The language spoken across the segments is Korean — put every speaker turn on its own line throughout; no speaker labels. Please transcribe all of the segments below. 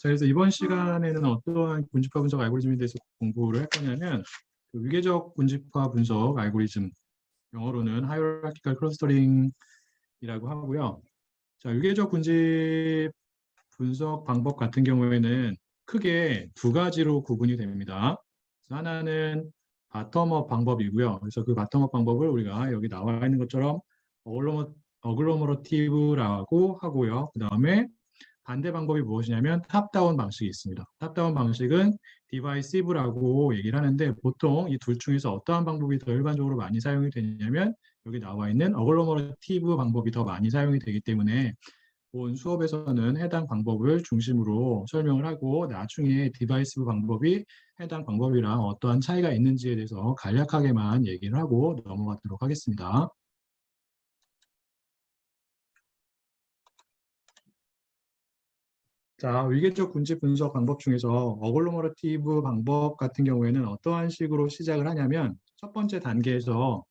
자, 그래서 이번 시간에는 어떠한 군집화 분석 알고리즘에 대해서 공부를 할 거냐면 그 위계적 군집화 분석 알고리즘, 영어로는 하이어라키컬 클러스터링이라고 하고요. 자, 위계적 군집 분석 방법 같은 경우에는 크게 두 가지로 구분이 됩니다. 그래서 하나는 바텀업 방법이고요. 그래서 그 바텀업 방법을 우리가 여기 나와 있는 것처럼 어글로머러티브라고 하고요. 그 다음에 반대 방법이 무엇이냐면 탑다운 방식이 있습니다. 탑다운 방식은 디바이시브라고 얘기를 하는데 보통 이 둘 중에서 어떠한 방법이 더 일반적으로 많이 사용이 되냐면 여기 나와 있는 어글로머러티브 방법이 더 많이 사용이 되기 때문에 본 수업에서는 해당 방법을 중심으로 설명을 하고 나중에 디바이시브 방법이 해당 방법이랑 어떠한 차이가 있는지에 대해서 간략하게만 얘기를 하고 넘어가도록 하겠습니다. 자, 위계적 군집 분석 방법 중에서 어글로머러티브 방법 같은 경우에는 어떠한 식으로 시작을 하냐면 첫 번째 단계에서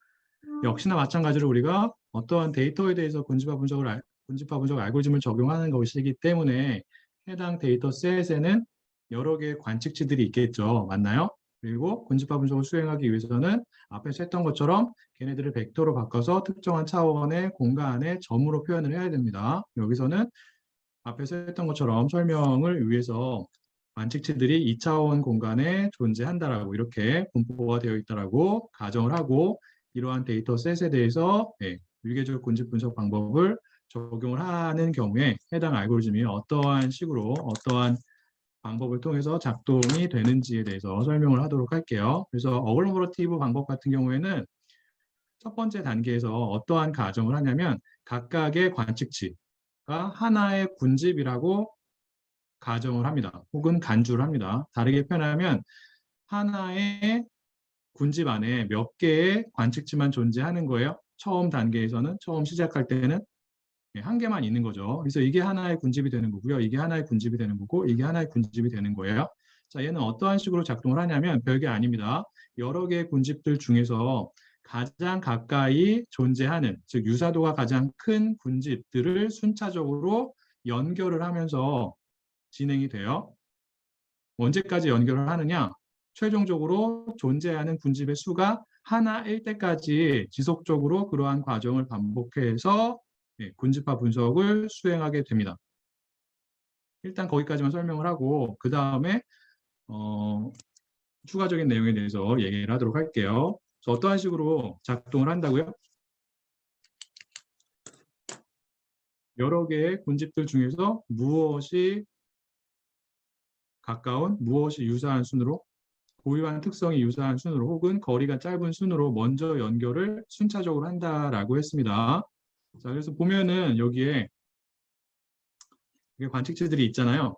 역시나 마찬가지로 우리가 어떠한 데이터에 대해서 군집화 분석 알고리즘을 적용하는 것이기 때문에 해당 데이터 셋에는 여러 개의 관측치들이 있겠죠. 맞나요? 그리고 군집화 분석을 수행하기 위해서는 앞에서 했던 것처럼 걔네들을 벡터로 바꿔서 특정한 차원의 공간의 점으로 표현을 해야 됩니다. 여기서는 앞에서 했던 것처럼 설명을 위해서 관측치들이 2차원 공간에 존재한다라고 이렇게 분포가 되어 있다라고 가정을 하고 이러한 데이터셋에 대해서 위계적 군집 분석 방법을 적용을 하는 경우에 해당 알고리즘이 어떠한 식으로 어떠한 방법을 통해서 작동이 되는지에 대해서 설명을 하도록 할게요. 그래서 어글로머러티브 방법 같은 경우에는 첫 번째 단계에서 어떠한 가정을 하냐면 각각의 관측치 하나의 군집이라고 가정을 합니다. 혹은 간주를 합니다. 다르게 표현하면 하나의 군집 안에 몇 개의 관측치만 존재하는 거예요. 처음 단계에서는, 처음 시작할 때는 한 개만 있는 거죠. 그래서 이게 하나의 군집이 되는 거고요. 이게 하나의 군집이 되는 거고, 이게 하나의 군집이 되는 거예요. 자, 얘는 어떠한 식으로 작동을 하냐면 별게 아닙니다. 여러 개의 군집들 중에서 가장 가까이 존재하는, 즉 유사도가 가장 큰 군집들을 순차적으로 연결을 하면서 진행이 돼요. 언제까지 연결을 하느냐? 최종적으로 존재하는 군집의 수가 하나일 때까지 지속적으로 그러한 과정을 반복해서 군집화 분석을 수행하게 됩니다. 일단 거기까지만 설명을 하고 그 다음에 추가적인 내용에 대해서 얘기를 하도록 할게요. 그래서 어떠한 식으로 작동을 한다고요? 여러 개의 군집들 중에서 무엇이 가까운, 무엇이 유사한 순으로 고유한 특성이 유사한 순으로 혹은 거리가 짧은 순으로 먼저 연결을 순차적으로 한다라고 했습니다. 자, 그래서 보면은 여기에 관측치들이 있잖아요.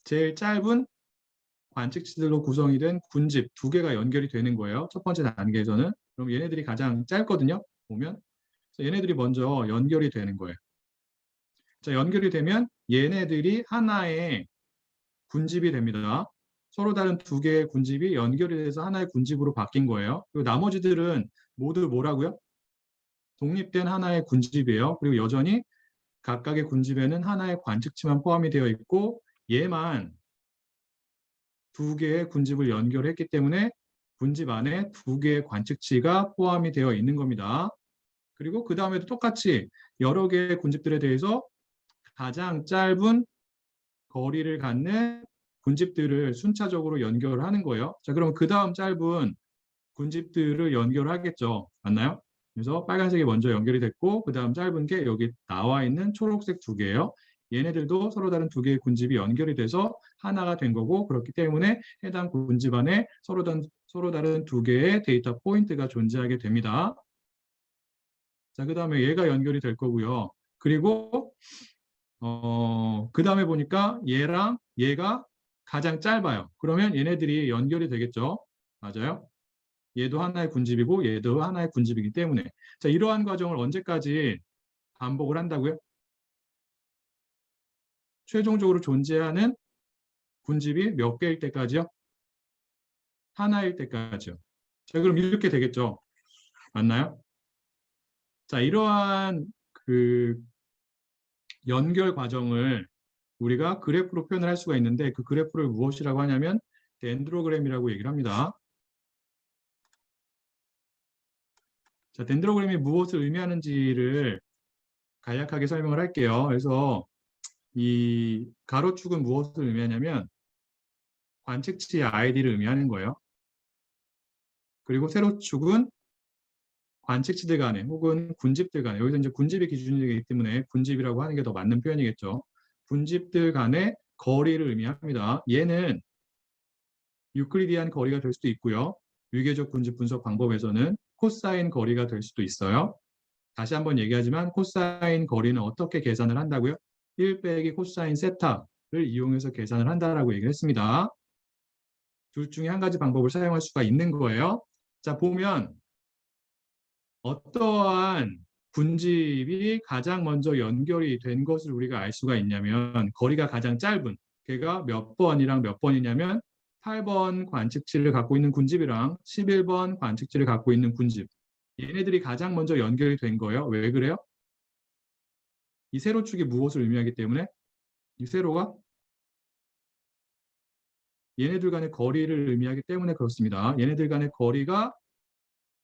제일 짧은 관측치들로 구성이 된 군집 두 개가 연결이 되는 거예요. 첫 번째 단계에서는. 그럼 얘네들이 가장 짧거든요. 보면. 얘네들이 먼저 연결이 되는 거예요. 자, 연결이 되면 얘네들이 하나의 군집이 됩니다. 서로 다른 두 개의 군집이 연결이 돼서 하나의 군집으로 바뀐 거예요. 그리고 나머지들은 모두 뭐라고요? 독립된 하나의 군집이에요. 그리고 여전히 각각의 군집에는 하나의 관측치만 포함이 되어 있고 얘만 두 개의 군집을 연결했기 때문에 군집 안에 두 개의 관측치가 포함이 되어 있는 겁니다. 그리고 그 다음에도 똑같이 여러 개의 군집들에 대해서 가장 짧은 거리를 갖는 군집들을 순차적으로 연결하는 거예요. 자, 그럼 그 다음 짧은 군집들을 연결하겠죠. 맞나요? 그래서 빨간색이 먼저 연결이 됐고 그 다음 짧은 게 여기 나와 있는 초록색 두 개예요. 얘네들도 서로 다른 두 개의 군집이 연결이 돼서 하나가 된 거고 그렇기 때문에 해당 군집 안에 서로 다른 두 개의 데이터 포인트가 존재하게 됩니다. 자, 그 다음에 얘가 연결이 될 거고요. 그리고 그 다음에 보니까 얘랑 얘가 가장 짧아요. 그러면 얘네들이 연결이 되겠죠. 맞아요? 얘도 하나의 군집이고 얘도 하나의 군집이기 때문에 자, 이러한 과정을 언제까지 반복을 한다고요? 최종적으로 존재하는 군집이 몇 개일 때까지요? 하나일 때까지요. 자, 그럼 이렇게 되겠죠. 맞나요? 자, 이러한 그 연결 과정을 우리가 그래프로 표현을 할 수가 있는데 그 그래프를 무엇이라고 하냐면 덴드로그램이라고 얘기를 합니다. 자, 덴드로그램이 무엇을 의미하는지를 간략하게 설명을 할게요. 그래서 이 가로축은 무엇을 의미하냐면 관측치의 아이디를 의미하는 거예요. 그리고 세로축은 관측치들 간에 혹은 군집들 간에, 여기서 이제 군집이 기준이기 때문에 군집이라고 하는 게 더 맞는 표현이겠죠. 군집들 간의 거리를 의미합니다. 얘는 유클리디안 거리가 될 수도 있고요. 위계적 군집 분석 방법에서는 코사인 거리가 될 수도 있어요. 다시 한번 얘기하지만 코사인 거리는 어떻게 계산을 한다고요? 1 빼기 코사인 세타를 이용해서 계산을 한다라고 얘기를 했습니다. 둘 중에 한 가지 방법을 사용할 수가 있는 거예요. 자, 보면 어떠한 군집이 가장 먼저 연결이 된 것을 우리가 알 수가 있냐면 거리가 가장 짧은, 걔가 몇 번이랑 몇 번이냐면 8번 관측치를 갖고 있는 군집이랑 11번 관측치를 갖고 있는 군집, 얘네들이 가장 먼저 연결이 된 거예요. 왜 그래요? 이 세로축이 무엇을 의미하기 때문에 이 세로가 얘네들 간의 거리를 의미하기 때문에 그렇습니다. 얘네들 간의 거리가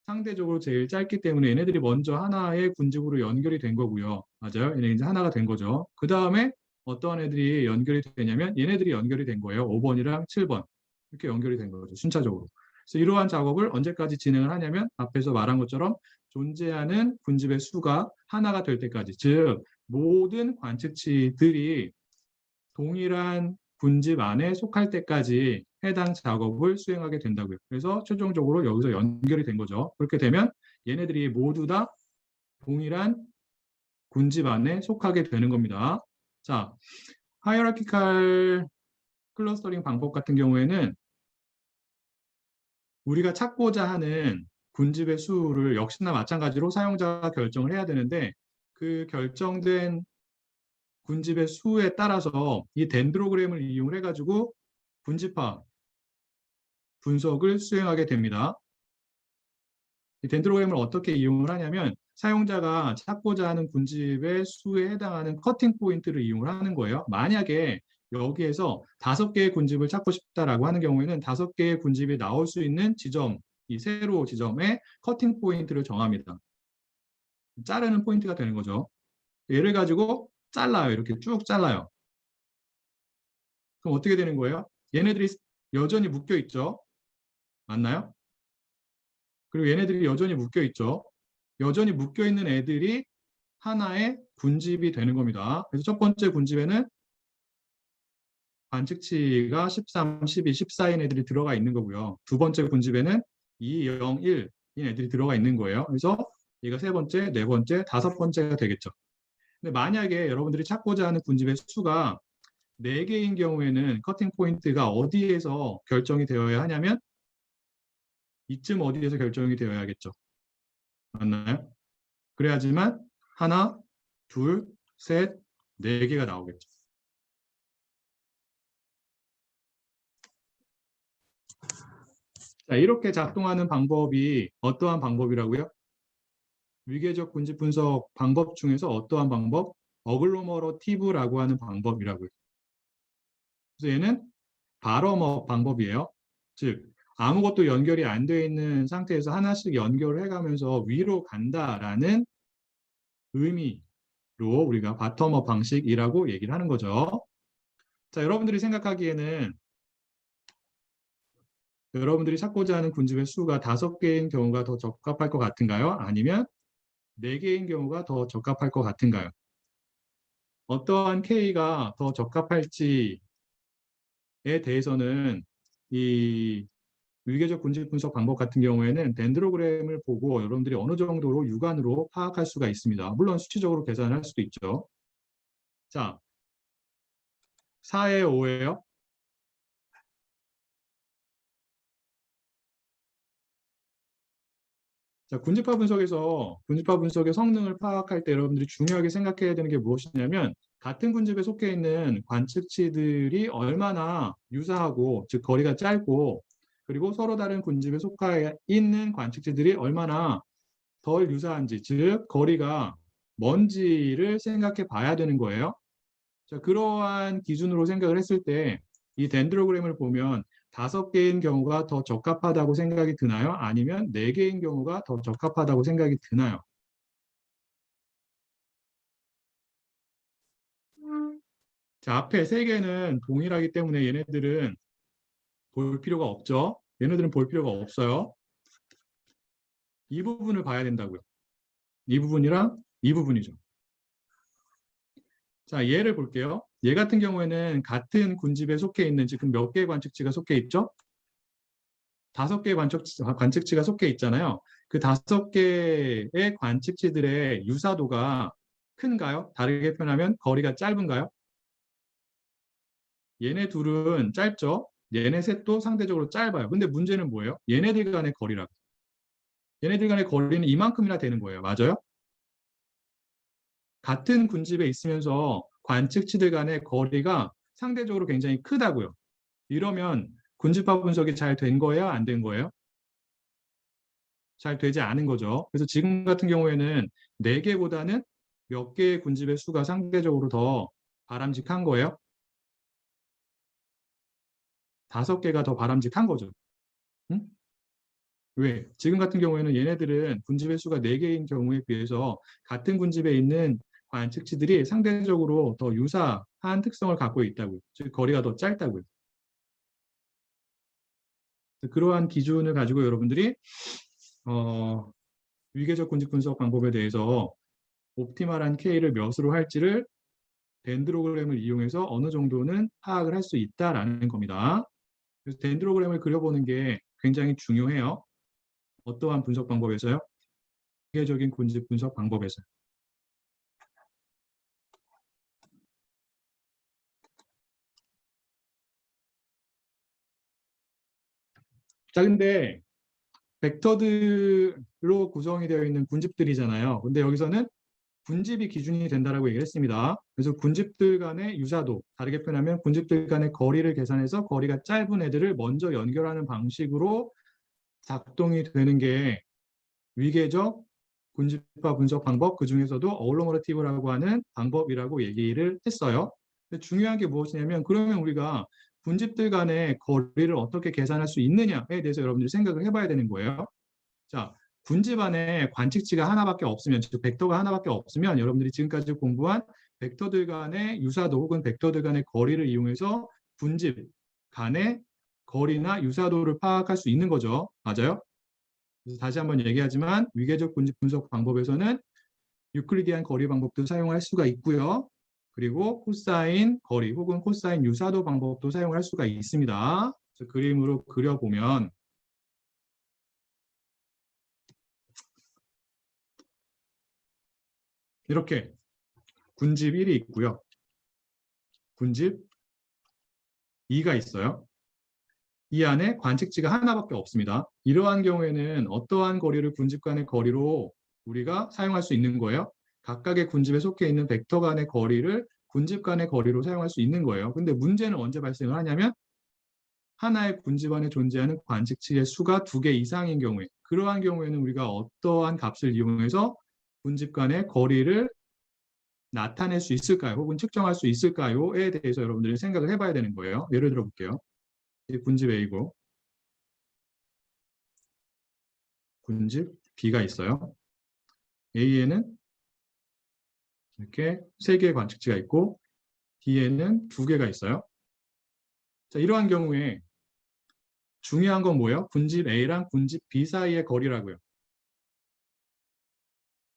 상대적으로 제일 짧기 때문에 얘네들이 먼저 하나의 군집으로 연결이 된 거고요. 맞아요. 얘네 이제 하나가 된 거죠. 그 다음에 어떠한 애들이 연결이 되냐면 얘네들이 연결이 된 거예요. 5번이랑 7번. 이렇게 연결이 된 거죠. 순차적으로. 그래서 이러한 작업을 언제까지 진행을 하냐면 앞에서 말한 것처럼 존재하는 군집의 수가 하나가 될 때까지, 즉 모든 관측치들이 동일한 군집 안에 속할 때까지 해당 작업을 수행하게 된다고요. 그래서 최종적으로 여기서 연결이 된 거죠. 그렇게 되면 얘네들이 모두 다 동일한 군집 안에 속하게 되는 겁니다. 자, 하이어라키칼 클러스터링 방법 같은 경우에는 우리가 찾고자 하는 군집의 수를 역시나 마찬가지로 사용자가 결정을 해야 되는데 그 결정된 군집의 수에 따라서 이 덴드로그램을 이용을 해가지고 군집화 분석을 수행하게 됩니다. 이 덴드로그램을 어떻게 이용을 하냐면 사용자가 찾고자 하는 군집의 수에 해당하는 커팅 포인트를 이용을 하는 거예요. 만약에 여기에서 5개의 군집을 찾고 싶다라고 하는 경우에는 5개의 군집이 나올 수 있는 지점, 이 세로 지점에 커팅 포인트를 정합니다. 자르는 포인트가 되는 거죠. 얘를 가지고 잘라요. 이렇게 쭉 잘라요. 그럼 어떻게 되는 거예요? 얘네들이 여전히 묶여 있죠. 맞나요? 그리고 얘네들이 여전히 묶여 있죠. 여전히 묶여 있는 애들이 하나의 군집이 되는 겁니다. 그래서 첫 번째 군집에는 관측치가 13, 12, 14인 애들이 들어가 있는 거고요. 두 번째 군집에는 2, 0, 1인 애들이 들어가 있는 거예요. 그래서 얘가 세 번째, 네 번째, 다섯 번째가 되겠죠. 근데 만약에 여러분들이 찾고자 하는 군집의 수가 4개인 경우에는 커팅 포인트가 어디에서 결정이 되어야 하냐면 이쯤 어디에서 결정이 되어야겠죠. 맞나요? 그래야지만 하나, 둘, 셋, 4개가 나오겠죠. 자, 이렇게 작동하는 방법이 어떠한 방법이라고요? 위계적 군집 분석 방법 중에서 어떠한 방법? 어글로머러티브라고 하는 방법이라고요. 그래서 얘는 바럼업 방법이에요. 즉 아무것도 연결이 안 되어 있는 상태에서 하나씩 연결을 해가면서 위로 간다라는 의미로 우리가 바텀업 방식이라고 얘기를 하는 거죠. 자, 여러분들이 생각하기에는 여러분들이 찾고자 하는 군집의 수가 5개인 경우가 더 적합할 것 같은가요? 아니면 4개인 경우가 더 적합할 것 같은가요? 어떠한 K가 더 적합할지에 대해서는 이 위계적 군집 분석 방법 같은 경우에는 덴드로그램을 보고 여러분들이 어느 정도로 육안으로 파악할 수가 있습니다. 물론 수치적으로 계산할 수도 있죠. 자, 4에 5예요. 자, 군집화 분석의 성능을 파악할 때 여러분들이 중요하게 생각해야 되는 게 무엇이냐면 같은 군집에 속해 있는 관측치들이 얼마나 유사하고, 즉 거리가 짧고, 그리고 서로 다른 군집에 속해 있는 관측치들이 얼마나 덜 유사한지, 즉 거리가 먼지를 생각해 봐야 되는 거예요. 자, 그러한 기준으로 생각을 했을 때 이 덴드로그램을 보면 5개인 경우가 더 적합하다고 생각이 드나요? 아니면 4개인 경우가 더 적합하다고 생각이 드나요? 자, 앞에 3개는 동일하기 때문에 얘네들은 볼 필요가 없죠. 얘네들은 볼 필요가 없어요. 이 부분을 봐야 된다고요. 이 부분이랑 이 부분이죠. 자, 얘를 볼게요. 얘 같은 경우에는 같은 군집에 속해 있는 지금 몇 개의 관측지가 속해 있죠? 5개의 관측지가 속해 있잖아요. 그 5개의 관측지들의 유사도가 큰가요? 다르게 표현하면 거리가 짧은가요? 얘네 둘은 짧죠? 얘네 셋도 상대적으로 짧아요. 근데 문제는 뭐예요? 얘네들 간의 거리라고. 얘네들 간의 거리는 이만큼이나 되는 거예요. 맞아요? 같은 군집에 있으면서 관측치들 간의 거리가 상대적으로 굉장히 크다고요. 이러면 군집화 분석이 잘 된 거예요? 안 된 거예요? 잘 되지 않은 거죠. 그래서 지금 같은 경우에는 4개보다는 몇 개의 군집의 수가 상대적으로 더 바람직한 거예요? 5개가 더 바람직한 거죠. 응? 왜? 지금 같은 경우에는 얘네들은 군집의 수가 4개인 경우에 비해서 같은 군집에 있는 관측치들이 상대적으로 더 유사한 특성을 갖고 있다고요. 즉 거리가 더 짧다고요. 그러한 기준을 가지고 여러분들이 위계적 군집 분석 방법에 대해서 옵티멀한 K를 몇으로 할지를 덴드로그램을 이용해서 어느 정도는 파악을 할 수 있다라는 겁니다. 그래서 덴드로그램을 그려보는 게 굉장히 중요해요. 어떠한 분석 방법에서요? 위계적인 군집 분석 방법에서. 자, 근데 벡터들로 구성이 되어 있는 군집들이잖아요. 근데 여기서는 군집이 기준이 된다라고 얘기를 했습니다. 그래서 군집들 간의 유사도, 다르게 표현하면 군집들 간의 거리를 계산해서 거리가 짧은 애들을 먼저 연결하는 방식으로 작동이 되는 게 위계적 군집화 분석 방법, 그 중에서도 어울러머러티브라고 하는 방법이라고 얘기를 했어요. 근데 중요한 게 무엇이냐면 그러면 우리가 군집들 간의 거리를 어떻게 계산할 수 있느냐에 대해서 여러분들이 생각을 해봐야 되는 거예요. 자, 군집 안에 관측치가 하나밖에 없으면, 즉 벡터가 하나밖에 없으면 여러분들이 지금까지 공부한 벡터들 간의 유사도 혹은 벡터들 간의 거리를 이용해서 군집 간의 거리나 유사도를 파악할 수 있는 거죠. 맞아요? 그래서 다시 한번 얘기하지만 위계적 군집 분석 방법에서는 유클리디안 거리 방법도 사용할 수가 있고요. 그리고 코사인 거리 혹은 코사인 유사도 방법도 사용할 수가 있습니다. 그래서 그림으로 그려보면 이렇게 군집 1이 있고요. 군집 2가 있어요. 이 안에 관측지가 하나밖에 없습니다. 이러한 경우에는 어떠한 거리를 군집 간의 거리로 우리가 사용할 수 있는 거예요? 각각의 군집에 속해 있는 벡터 간의 거리를 군집 간의 거리로 사용할 수 있는 거예요. 근데 문제는 언제 발생을 하냐면 하나의 군집 안에 존재하는 관측치의 수가 2개 이상인 경우에, 그러한 경우에는 우리가 어떠한 값을 이용해서 군집 간의 거리를 나타낼 수 있을까요? 혹은 측정할 수 있을까요?에 대해서 여러분들이 생각을 해봐야 되는 거예요. 예를 들어 볼게요. 군집 A고 군집 B가 있어요. A에는 이렇게 3개의 관측지가 있고 B에는 2개가 있어요. 자, 이러한 경우에 중요한 건 뭐예요? 군집 A랑 군집 B 사이의 거리라고요.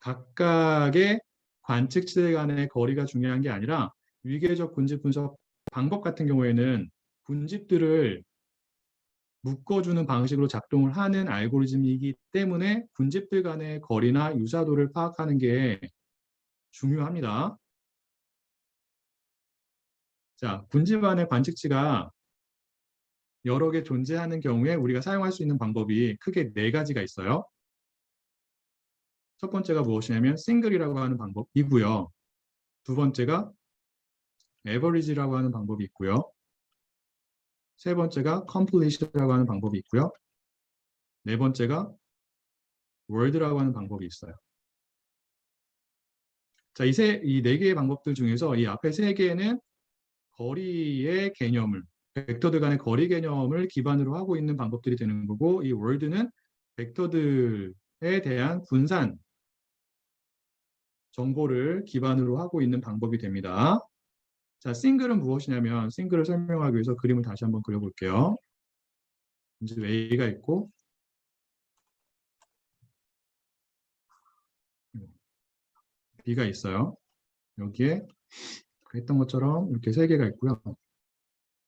각각의 관측지들 간의 거리가 중요한 게 아니라 위계적 군집 분석 방법 같은 경우에는 군집들을 묶어주는 방식으로 작동을 하는 알고리즘이기 때문에 군집들 간의 거리나 유사도를 파악하는 게 중요합니다. 자, 군집 안의 관측치가 여러 개 존재하는 경우에 우리가 사용할 수 있는 방법이 크게 4가지가 있어요. 첫 번째가 무엇이냐면 싱글이라고 하는 방법이고요. 두 번째가 에버리지라고 하는 방법이 있고요. 세 번째가 컴플리트라고 하는 방법이 있고요. 네 번째가 월드라고 하는 방법이 있어요. 자, 이 네 개의 방법들 중에서 이 앞에 세 개는 거리의 개념을, 벡터들 간의 거리 개념을 기반으로 하고 있는 방법들이 되는 거고, 이 월드는 벡터들에 대한 분산 정보를 기반으로 하고 있는 방법이 됩니다. 자, 싱글은 무엇이냐면, 싱글을 설명하기 위해서 그림을 다시 한번 그려볼게요. 이제 A가 있고, B가 있어요. 여기에 했던 것처럼 이렇게 세 개가 있고요.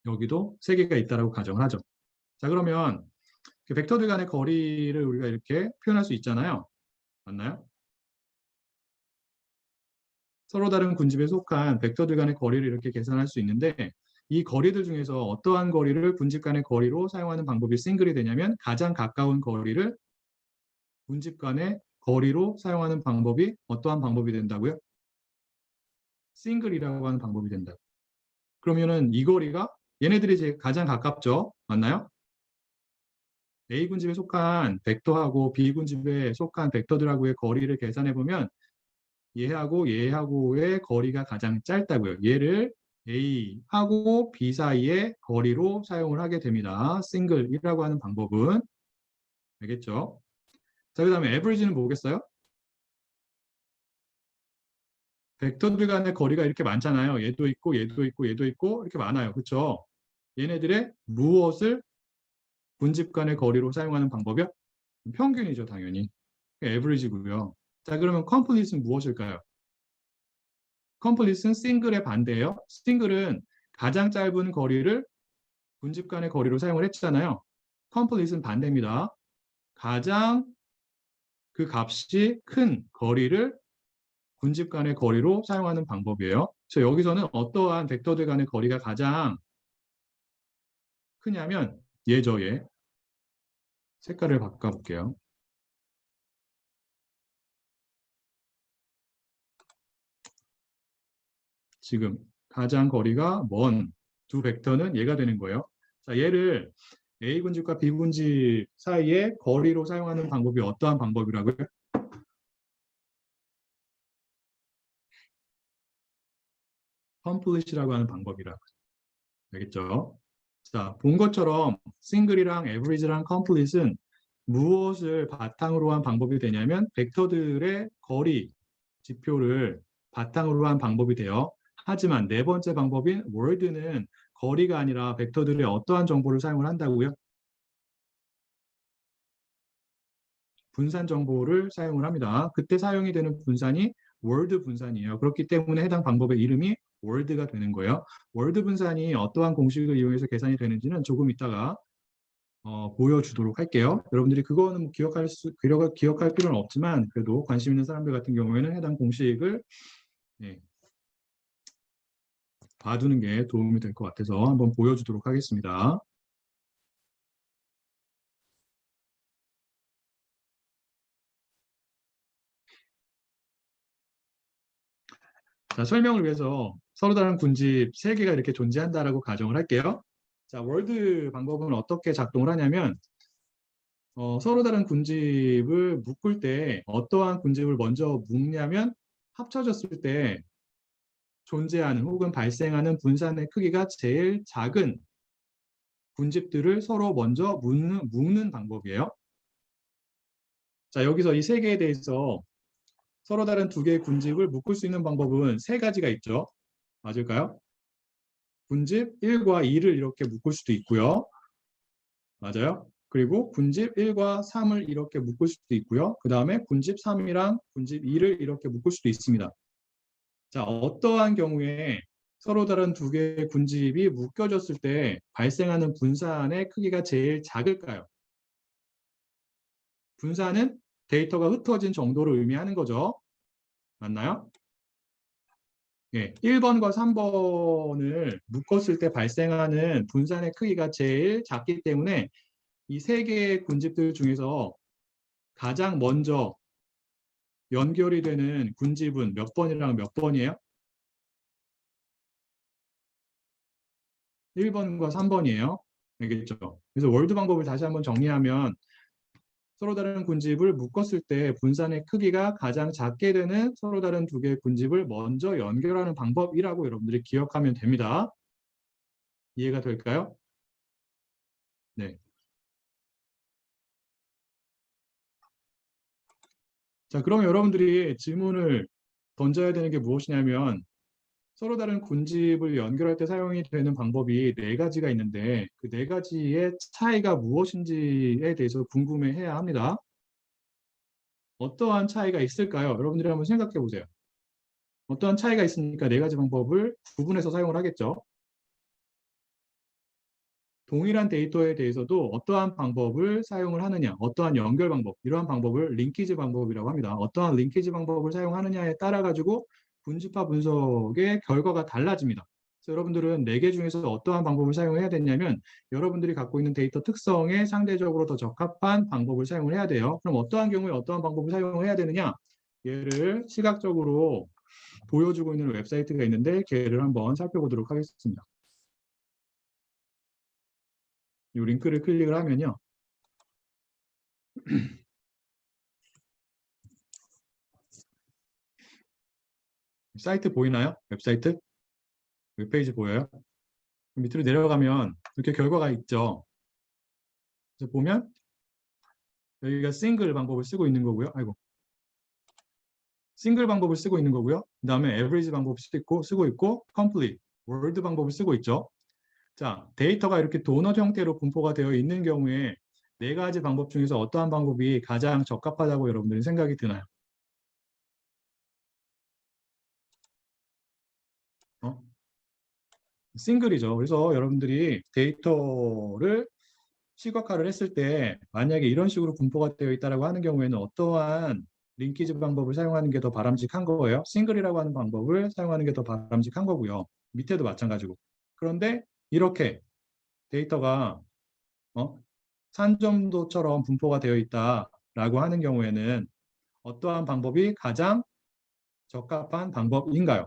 여기도 세 개가 있다라고 가정을 하죠. 자, 그러면 벡터들 간의 거리를 우리가 이렇게 표현할 수 있잖아요. 맞나요? 서로 다른 군집에 속한 벡터들 간의 거리를 이렇게 계산할 수 있는데, 이 거리들 중에서 어떠한 거리를 군집 간의 거리로 사용하는 방법이 싱글이 되냐면, 가장 가까운 거리를 군집 간의 거리로 사용하는 방법이 어떠한 방법이 된다고요? 싱글이라고 하는 방법이 된다. 그러면은 이 거리가 얘네들이 이제 가장 가깝죠. 맞나요? A 군집에 속한 벡터하고 B 군집에 속한 벡터들하고의 거리를 계산해 보면 얘하고 얘하고의 거리가 가장 짧다고요. 얘를 A하고 B 사이의 거리로 사용을 하게 됩니다. 싱글이라고 하는 방법은. 알겠죠? 자, 그 다음에 average는 뭐겠어요? 벡터들 간의 거리가 이렇게 많잖아요. 얘도 있고 얘도 있고 얘도 있고 이렇게 많아요. 그렇죠? 얘네들의 무엇을 군집 간의 거리로 사용하는 방법이요? 평균이죠, 당연히. average고요. 자, 그러면 complete는 무엇일까요? complete는 싱글의 반대예요. 싱글은 가장 짧은 거리를 군집 간의 거리로 사용을 했잖아요. complete는 반대입니다. 가장 그 값이 큰 거리를 군집 간의 거리로 사용하는 방법이에요. 그래서 여기서는 어떠한 벡터들 간의 거리가 가장 크냐면 얘죠, 얘. 색깔을 바꿔볼게요. 지금 가장 거리가 먼 두 벡터는 얘가 되는 거예요. 자, 얘를 A 군집과 B 군집 사이의 거리로 사용하는 방법이 어떠한 방법이라고요? 컴플릿이라고 하는 방법이라고. 알겠죠? 자, 본 것처럼 싱글이랑 에버리지랑 컴플릿은 무엇을 바탕으로 한 방법이 되냐면 벡터들의 거리 지표를 바탕으로 한 방법이 돼요. 하지만 네 번째 방법인 월드는 거리가 아니라 벡터들의 어떠한 정보를 사용을 한다고요? 분산 정보를 사용을 합니다. 그때 사용이 되는 분산이 월드 분산이에요. 그렇기 때문에 해당 방법의 이름이 월드가 되는 거예요. 월드 분산이 어떠한 공식을 이용해서 계산이 되는지는 조금 이따가 보여주도록 할게요. 여러분들이 그거는 뭐 기억할 필요는 없지만 그래도 관심 있는 사람들 같은 경우에는 해당 공식을 예, 봐두는 게 도움이 될 것 같아서 한번 보여주도록 하겠습니다. 자, 설명을 위해서 서로 다른 군집 3개가 이렇게 존재한다라고 가정을 할게요. 자, 월드 방법은 어떻게 작동을 하냐면 서로 다른 군집을 묶을 때 어떠한 군집을 먼저 묶냐면 합쳐졌을 때 존재하는 혹은 발생하는 분산의 크기가 제일 작은 군집들을 서로 먼저 묶는 방법이에요. 자, 여기서 이 3개에 대해서 서로 다른 2개의 군집을 묶을 수 있는 방법은 3가지가 있죠. 맞을까요? 군집 1과 2를 이렇게 묶을 수도 있고요. 맞아요? 그리고 군집 1과 3을 이렇게 묶을 수도 있고요. 그 다음에 군집 3이랑 군집 2를 이렇게 묶을 수도 있습니다. 자, 어떠한 경우에 서로 다른 2개의 군집이 묶여졌을 때 발생하는 분산의 크기가 제일 작을까요? 분산은 데이터가 흩어진 정도를 의미하는 거죠. 맞나요? 예, 1번과 3번을 묶었을 때 발생하는 분산의 크기가 제일 작기 때문에 이 3개의 군집들 중에서 가장 먼저 연결이 되는 군집은 몇 번이랑 몇 번이에요? 1번과 3번이에요. 알겠죠? 그래서 월드 방법을 다시 한번 정리하면 서로 다른 군집을 묶었을 때 분산의 크기가 가장 작게 되는 서로 다른 두 개의 군집을 먼저 연결하는 방법이라고 여러분들이 기억하면 됩니다. 이해가 될까요? 네. 자, 그럼 여러분들이 질문을 던져야 되는 게 무엇이냐면 서로 다른 군집을 연결할 때 사용이 되는 방법이 네 가지가 있는데 그 네 가지의 차이가 무엇인지에 대해서 궁금해해야 합니다. 어떠한 차이가 있을까요? 여러분들이 한번 생각해 보세요. 어떠한 차이가 있으니까 네 가지 방법을 구분해서 사용을 하겠죠. 동일한 데이터에 대해서도 어떠한 방법을 사용을 하느냐, 어떠한 연결 방법, 이러한 방법을 링키지 방법이라고 합니다. 어떠한 링키지 방법을 사용하느냐에 따라 가지고 분집화 분석의 결과가 달라집니다. 그래서 여러분들은 네 개 중에서 어떠한 방법을 사용해야 되냐면 여러분들이 갖고 있는 데이터 특성에 상대적으로 더 적합한 방법을 사용을 해야 돼요. 그럼 어떠한 경우에 어떠한 방법을 사용을 해야 되느냐? 얘를 시각적으로 보여주고 있는 웹사이트가 있는데 걔를 한번 살펴보도록 하겠습니다. 이 링크를 클릭을 하면요. 사이트 보이나요? 웹사이트? 웹페이지 보여요? 밑으로 내려가면 이렇게 결과가 있죠. 그래서 보면 여기가 싱글 방법을 쓰고 있는 거고요. 아이고. 싱글 방법을 쓰고 있는 거고요. 그 다음에 에버리지 방법을 쓰고 있고 complete, 월드 방법을 쓰고 있죠. 자, 데이터가 이렇게 도넛 형태로 분포가 되어 있는 경우에 네 가지 방법 중에서 어떠한 방법이 가장 적합하다고 여러분들이 생각이 드나요? 어? 싱글이죠. 그래서 여러분들이 데이터를 시각화를 했을 때 만약에 이런 식으로 분포가 되어 있다고 하는 경우에는 어떠한 링키지 방법을 사용하는 게 더 바람직한 거예요. 싱글이라고 하는 방법을 사용하는 게 더 바람직한 거고요. 밑에도 마찬가지고. 그런데 이렇게 데이터가 산점도처럼 분포가 되어 있다라고 하는 경우에는 어떠한 방법이 가장 적합한 방법인가요?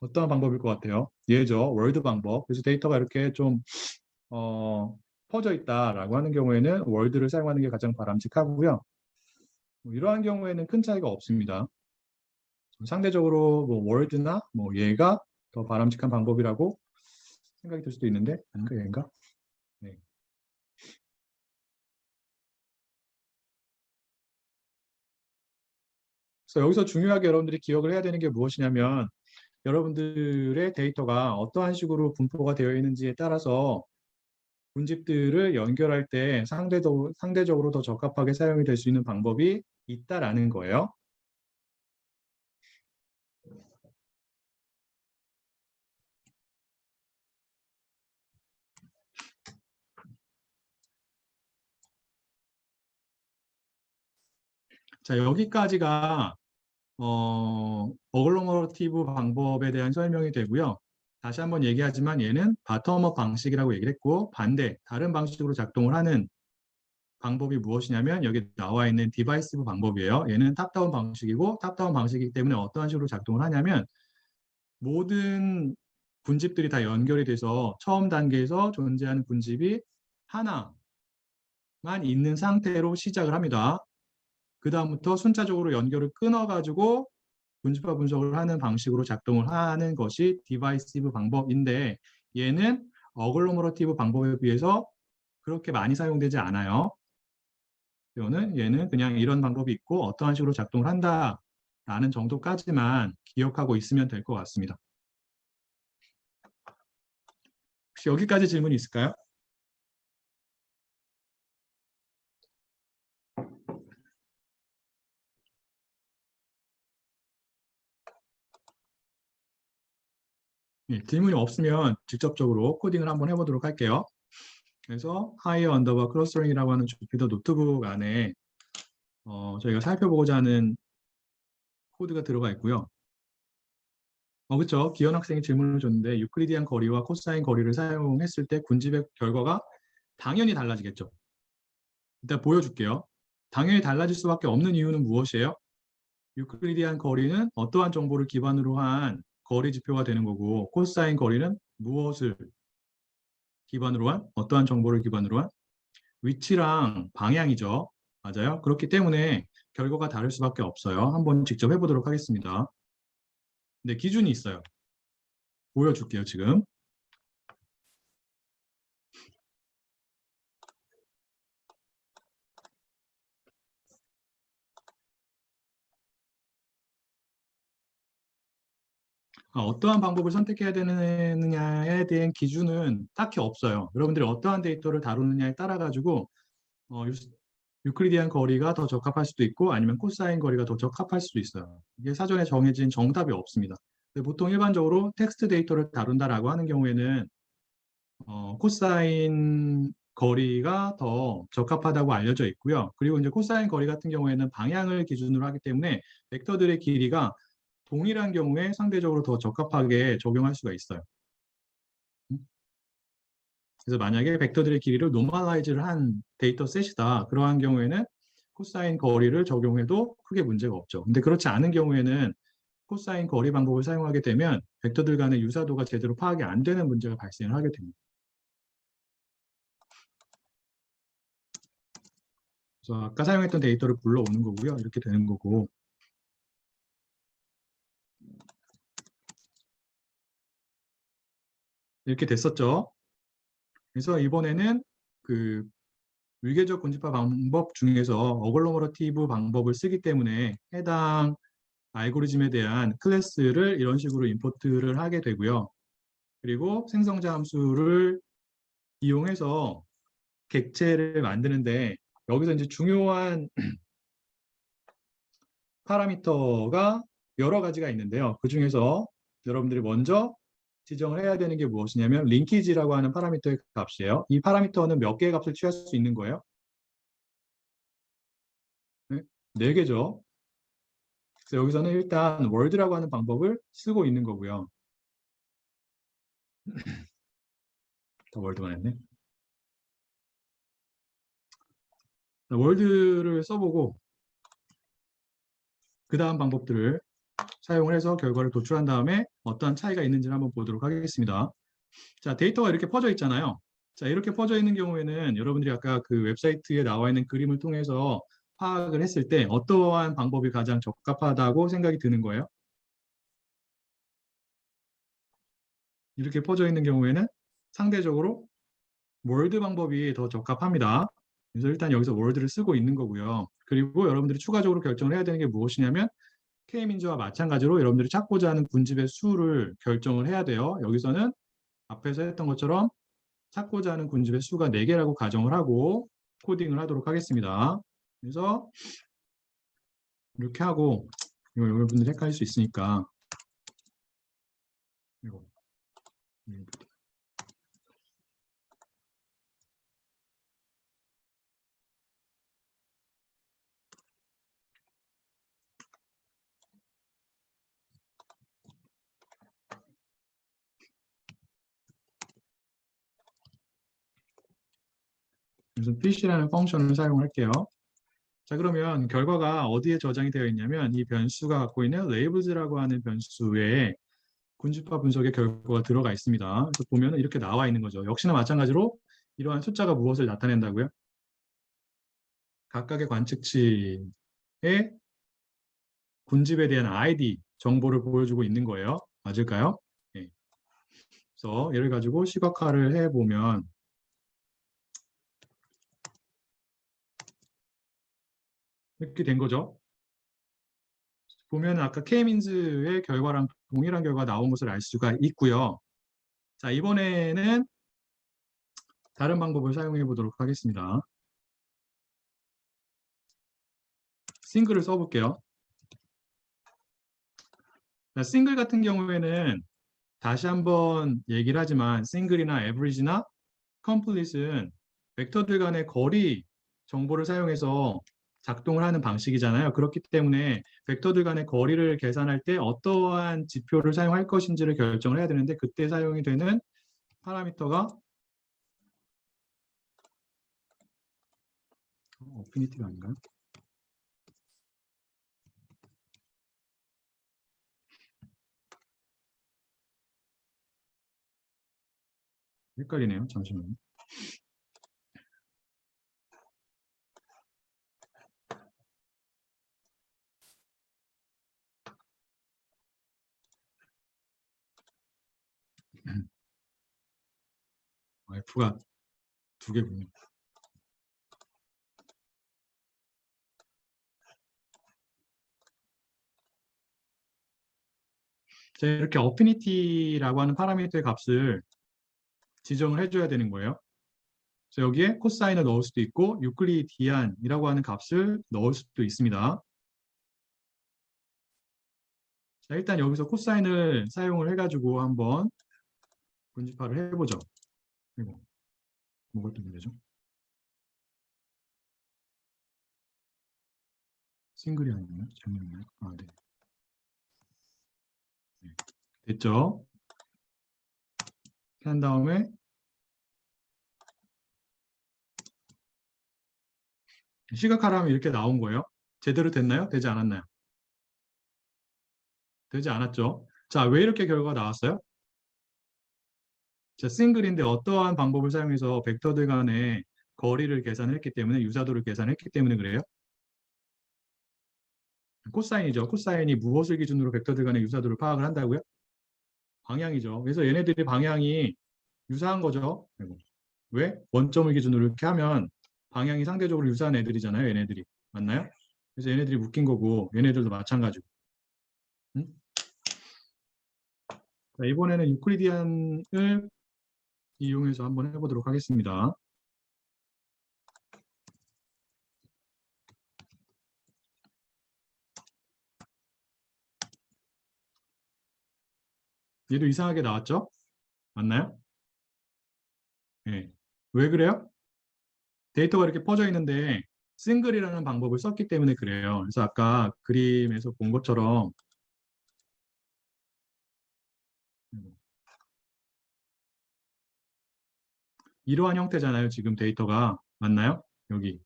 어떠한 방법일 것 같아요? 예죠. 월드 방법. 그래서 데이터가 이렇게 좀 퍼져 있다라고 하는 경우에는 월드를 사용하는 게 가장 바람직하고요. 이러한 경우에는 큰 차이가 없습니다. 상대적으로 뭐 월드나 뭐 얘가 더 바람직한 방법이라고 생각이 들 수도 있는데 아닌가 얘인가? 네. 그래서 여기서 중요하게 여러분들이 기억을 해야 되는 게 무엇이냐면 여러분들의 데이터가 어떠한 식으로 분포가 되어 있는지에 따라서 문집들을 연결할 때 상대적으로 더 적합하게 사용이 될 수 있는 방법이 있다라는 거예요. 자, 여기까지가 어글로머러티브 방법에 대한 설명이 되고요. 다시 한번 얘기하지만 얘는 바텀업 방식이라고 얘기를 했고 반대, 다른 방식으로 작동을 하는 방법이 무엇이냐면 여기 나와 있는 디바이시브 방법이에요. 얘는 탑다운 방식이고 탑다운 방식이기 때문에 어떠한 식으로 작동을 하냐면 모든 군집들이 다 연결이 돼서 처음 단계에서 존재하는 군집이 하나만 있는 상태로 시작을 합니다. 그 다음부터 순차적으로 연결을 끊어가지고 분집화 분석을 하는 방식으로 작동을 하는 것이 디바이시브 방법인데 얘는 어글로머러티브 방법에 비해서 그렇게 많이 사용되지 않아요. 얘는 그냥 이런 방법이 있고 어떠한 식으로 작동을 한다라는 정도까지만 기억하고 있으면 될 것 같습니다. 혹시 여기까지 질문이 있을까요? 예, 질문이 없으면 직접적으로 코딩을 한번 해보도록 할게요. 그래서 하이어 언더바 클러스터링이라고 하는 주피터 노트북 안에 저희가 살펴보고자 하는 코드가 들어가 있고요. 그렇죠. 기현 학생이 질문을 줬는데 유클리디안 거리와 코사인 거리를 사용했을 때 군집의 결과가 당연히 달라지겠죠. 일단 보여줄게요. 당연히 달라질 수밖에 없는 이유는 무엇이에요? 유클리디안 거리는 어떠한 정보를 기반으로 한 거리 지표가 되는 거고 코사인 거리는 무엇을 기반으로 한 어떠한 정보를 기반으로 한 위치랑 방향이죠. 맞아요. 그렇기 때문에 결과가 다를 수밖에 없어요. 한번 직접 해보도록 하겠습니다. 네, 기준이 있어요. 보여줄게요, 지금. 어떠한 방법을 선택해야 되느냐에 대한 기준은 딱히 없어요. 여러분들이 어떠한 데이터를 다루느냐에 따라 가지고 유클리디안 거리가 더 적합할 수도 있고 아니면 코사인 거리가 더 적합할 수도 있어요. 이게 사전에 정해진 정답이 없습니다. 근데 보통 일반적으로 텍스트 데이터를 다룬다라고 하는 경우에는 코사인 거리가 더 적합하다고 알려져 있고요. 그리고 이제 코사인 거리 같은 경우에는 방향을 기준으로 하기 때문에 벡터들의 길이가 동일한 경우에 상대적으로 더 적합하게 적용할 수가 있어요. 그래서 만약에 벡터들의 길이를 노멀라이즈를 한 데이터 셋이다. 그러한 경우에는 코사인 거리를 적용해도 크게 문제가 없죠. 근데 그렇지 않은 경우에는 코사인 거리 방법을 사용하게 되면 벡터들 간의 유사도가 제대로 파악이 안 되는 문제가 발생을 하게 됩니다. 그래서 아까 사용했던 데이터를 불러오는 거고요. 이렇게 되는 거고. 이렇게 됐었죠. 그래서 이번에는 그 위계적 군집화 방법 중에서 어글로머러티브 방법을 쓰기 때문에 해당 알고리즘에 대한 클래스를 이런 식으로 임포트를 하게 되고요. 그리고 생성자 함수를 이용해서 객체를 만드는데 여기서 이제 중요한 파라미터가 여러 가지가 있는데요. 그 중에서 여러분들이 먼저 지정을 해야 되는 게 무엇이냐면 링키지라고 하는 파라미터의 값이에요. 이 파라미터는 몇 개의 값을 취할 수 있는 거예요? 네, 네 개죠. 그래서 여기서는 일단 월드라고 하는 방법을 쓰고 있는 거고요. 더 월드만 했네. 월드를 써보고 그 다음 방법들을 사용을 해서 결과를 도출한 다음에 어떠한 차이가 있는지를 한번 보도록 하겠습니다. 자, 데이터가 이렇게 퍼져 있잖아요. 자, 이렇게 퍼져 있는 경우에는 여러분들이 아까 그 웹사이트에 나와 있는 그림을 통해서 파악을 했을 때 어떠한 방법이 가장 적합하다고 생각이 드는 거예요? 이렇게 퍼져 있는 경우에는 상대적으로 월드 방법이 더 적합합니다. 그래서 일단 여기서 월드를 쓰고 있는 거고요. 그리고 여러분들이 추가적으로 결정을 해야 되는 게 무엇이냐면 K민주와 마찬가지로 여러분들이 찾고자 하는 군집의 수를 결정을 해야 돼요. 여기서는 앞에서 했던 것처럼 찾고자 하는 군집의 수가 4개라고 가정을 하고 코딩을 하도록 하겠습니다. 그래서 이렇게 하고 이거 여러분들이 헷갈릴 수 있으니까 이거 그래서 PC라는 펑션을 사용할게요. 자, 그러면 결과가 어디에 저장이 되어 있냐면 이 변수가 갖고 있는 labels라고 하는 변수에 군집화 분석의 결과가 들어가 있습니다. 그래서 보면 이렇게 나와 있는 거죠. 역시나 마찬가지로 이러한 숫자가 무엇을 나타낸다고요? 각각의 관측치의 군집에 대한 ID 정보를 보여주고 있는 거예요. 맞을까요? 네. 그래서 얘를 가지고 시각화를 해보면 이렇게 된 거죠. 보면 아까 K민즈의 결과랑 동일한 결과가 나온 것을 알 수가 있고요. 자, 이번에는 다른 방법을 사용해 보도록 하겠습니다. 싱글을 써볼게요. 자, 싱글 같은 경우에는 다시 한번 얘기를 하지만 싱글이나 에버리지나 컴플릿은 벡터들 간의 거리 정보를 사용해서 작동을 하는 방식이잖아요. 그렇기 때문에 벡터들 간의 거리를 계산할 때 어떠한 지표를 사용할 것인지를 결정을 해야 되는데 그때 사용이 되는 파라미터가 어피니티가 아닌가요? 헷갈리네요. 잠시만요. F가 두 개군요. 자, 이렇게 어피니티라고 하는 파라미터의 값을 지정을 해줘야 되는 거예요. 그래서 여기에 코사인을 넣을 수도 있고 유클리디안이라고 하는 값을 넣을 수도 있습니다. 자, 일단 여기서 코사인을 사용을 해가지고 한번 분집화를 해보죠. 이거 뭐가 또 문제죠? 싱글이 아니네요. 잘못했나요? 아, 네. 네. 됐죠? 한 다음에 시각화하면 이렇게 나온 거예요. 제대로 됐나요? 되지 않았나요? 되지 않았죠. 자, 왜 이렇게 결과가 나왔어요? 자, 싱글인데 어떠한 방법을 사용해서 벡터들 간의 거리를 계산했기 때문에 유사도를 계산했기 때문에 그래요? 코사인이죠. 코사인이 무엇을 기준으로 벡터들 간의 유사도를 파악을 한다고요? 방향이죠. 그래서 얘네들이 방향이 유사한 거죠. 왜? 원점을 기준으로 이렇게 하면 방향이 상대적으로 유사한 애들이잖아요. 얘네들이. 맞나요? 그래서 얘네들이 묶인 거고 얘네들도 마찬가지고. 응? 자, 이번에는 유클리디안을 이용해서 한번 해보도록 하겠습니다. 얘도 이상하게 나왔죠? 맞나요? 네. 왜 그래요? 데이터가 이렇게 퍼져 있는데 싱글이라는 방법을 썼기 때문에 그래요. 그래서 아까 그림에서 본 것처럼 이러한 형태잖아요. 지금 데이터가. 맞나요? 여기.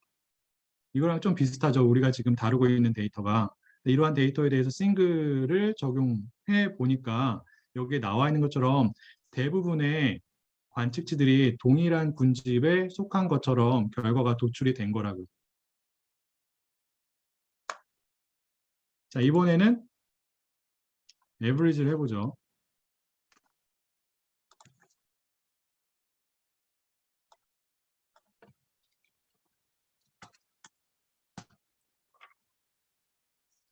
이거랑 좀 비슷하죠. 우리가 지금 다루고 있는 데이터가. 이러한 데이터에 대해서 싱글을 적용해 보니까 여기에 나와 있는 것처럼 대부분의 관측치들이 동일한 군집에 속한 것처럼 결과가 도출이 된 거라고요. 자, 이번에는 에버리지를 해보죠.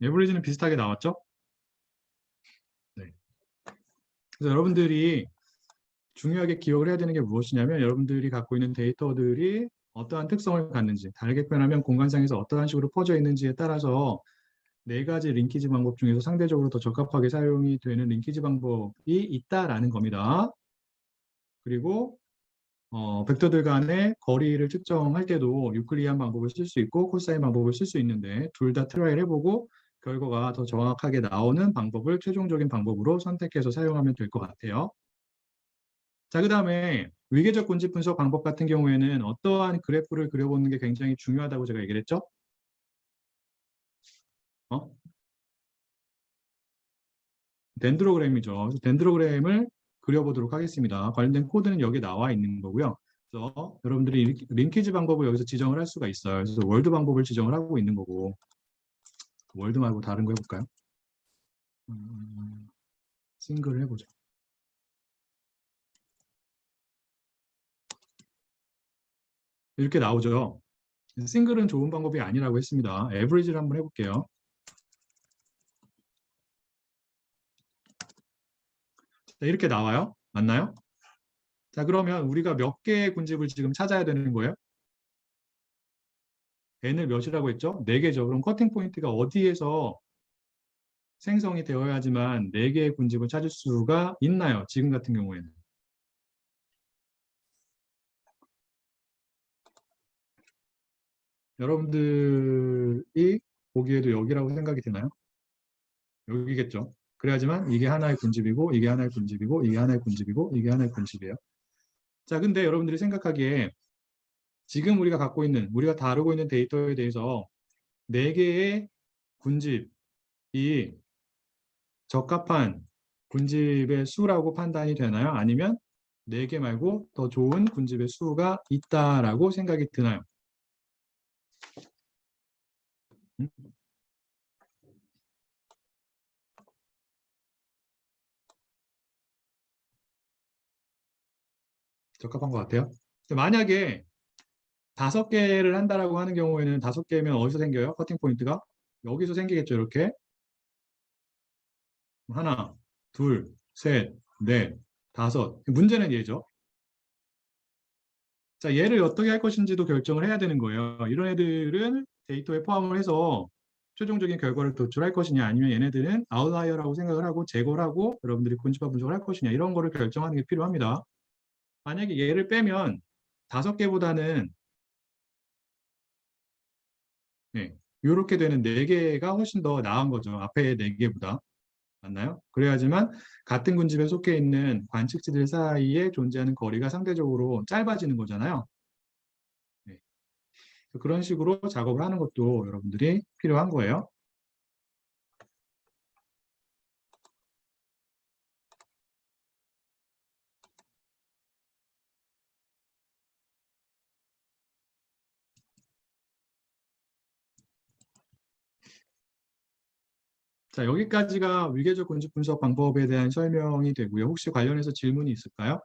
에버리지는 비슷하게 나왔죠? 네. 그래서 여러분들이 중요하게 기억을 해야 되는 게 무엇이냐면 여러분들이 갖고 있는 데이터들이 어떠한 특성을 갖는지, 다르게 표현하면 공간상에서 어떠한 식으로 퍼져 있는지에 따라서 네 가지 링키지 방법 중에서 상대적으로 더 적합하게 사용이 되는 링키지 방법이 있다라는 겁니다. 그리고 벡터들 간의 거리를 측정할 때도 유클리안 방법을 쓸 수 있고 코사인 방법을 쓸 수 있는데 둘 다 트라이를 해보고 결과가 더 정확하게 나오는 방법을 최종적인 방법으로 선택해서 사용하면 될 것 같아요. 자, 그 다음에 위계적 군집 분석 방법 같은 경우에는 어떠한 그래프를 그려보는 게 굉장히 중요하다고 제가 얘기를 했죠? 어? 덴드로그램이죠. 덴드로그램을 그려보도록 하겠습니다. 관련된 코드는 여기 나와 있는 거고요. 그래서 여러분들이 링키지 방법을 여기서 지정을 할 수가 있어요. 그래서 월드 방법을 지정을 하고 있는 거고 월드 말고 다른 거 해볼까요? 싱글을 해보죠. 이렇게 나오죠. 싱글은 좋은 방법이 아니라고 했습니다. 에버리지를 한번 해볼게요. 자, 이렇게 나와요. 맞나요? 자, 그러면 우리가 몇 개의 군집을 지금 찾아야 되는 거예요? n을 몇이라고 했죠? 4개죠. 그럼 커팅 포인트가 어디에서 생성이 되어야지만 4개의 군집을 찾을 수가 있나요? 지금 같은 경우에는. 여러분들이 보기에도 여기라고 생각이 드나요? 여기겠죠. 그래야지만 이게 하나의 군집이고 이게 하나의 군집이고 이게 하나의 군집이고 이게 하나의 군집이에요. 자, 근데 여러분들이 생각하기에 지금 우리가 갖고 있는 우리가 다루고 있는 데이터에 대해서 4개의 군집이 적합한 군집의 수라고 판단이 되나요? 아니면 4개 말고 더 좋은 군집의 수가 있다라고 생각이 드나요? 음? 적합한 것 같아요. 만약에 5개를 한다라고 하는 경우에는 5개면 어디서 생겨요? 커팅 포인트가? 여기서 생기겠죠, 이렇게. 하나, 둘, 셋, 넷, 다섯. 문제는 얘죠. 자, 얘를 어떻게 할 것인지도 결정을 해야 되는 거예요. 이런 애들은 데이터에 포함을 해서 최종적인 결과를 도출할 것이냐, 아니면 얘네들은 아웃라이어라고 생각을 하고 제거를 하고 여러분들이 군집합 분석을 할 것이냐, 이런 거를 결정하는 게 필요합니다. 만약에 얘를 빼면 5개보다는 네, 이렇게 되는 4개가 훨씬 더 나은 거죠. 앞에 4개보다. 맞나요? 그래야지만 같은 군집에 속해 있는 관측지들 사이에 존재하는 거리가 상대적으로 짧아지는 거잖아요. 네. 그런 식으로 작업을 하는 것도 여러분들이 필요한 거예요. 자, 여기까지가 위계적 군집 분석 방법에 대한 설명이 되고요. 혹시 관련해서 질문이 있을까요?